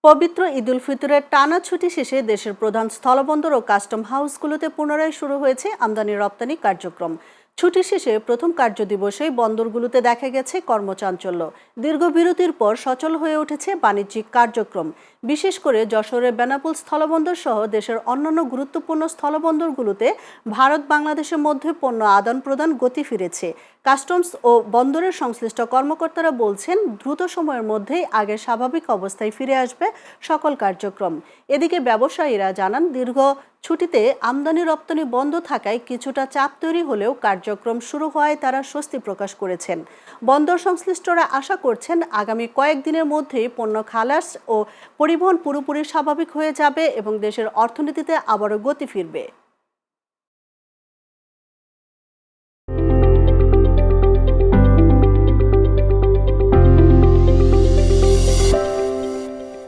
পবিত্র ঈদুল ফিতরের টানা ছুটি শেষে দেশের প্রধান স্থলবন্দর ও কাস্টম হাউসগুলোতে পুনরায় শুরু হয়েছে আমদানি রপ্তানি কার্যক্রম। ছুটি শেষে প্রথম কার্যদিবসেই বন্দরগুলোতে দেখা গেছে কর্মচাঞ্চল্য। দীর্ঘ বিরতির পর সচল হয়ে উঠেছে বাণিজ্যিক কার্যক্রম। বিশেষ করে যশোরের বেনাপোল স্থলবন্দর সহ দেশের অন্যান্য গুরুত্বপূর্ণ স্থলবন্দরগুলোতে ভারত বাংলাদেশের মধ্যে পণ্য আদান প্রদান গতি ফিরেছে। কাস্টমস ও বন্দরের সংশ্লিষ্ট কর্মকর্তারা বলছেন, দ্রুত সময়ের মধ্যেই আগের স্বাভাবিক অবস্থায় ফিরে আসবে সকল কার্যক্রম। এদিকে ব্যবসায়ীরা জানান, দীর্ঘ ছুটিতে আমদানি রপ্তানি বন্ধ থাকায় কিছুটা চাপ তৈরি হলেও কার্যক্রম শুরু হওয়ায় তারা স্বস্তি প্রকাশ করেছেন। বন্দর সংশ্লিষ্টরা আশা করছেন, আগামী কয়েকদিনের মধ্যেই পণ্য খালাস ও পরিবহন পুরোপুরি স্বাভাবিক হয়ে যাবে এবং দেশের অর্থনীতিতে আবারও গতি ফিরবে।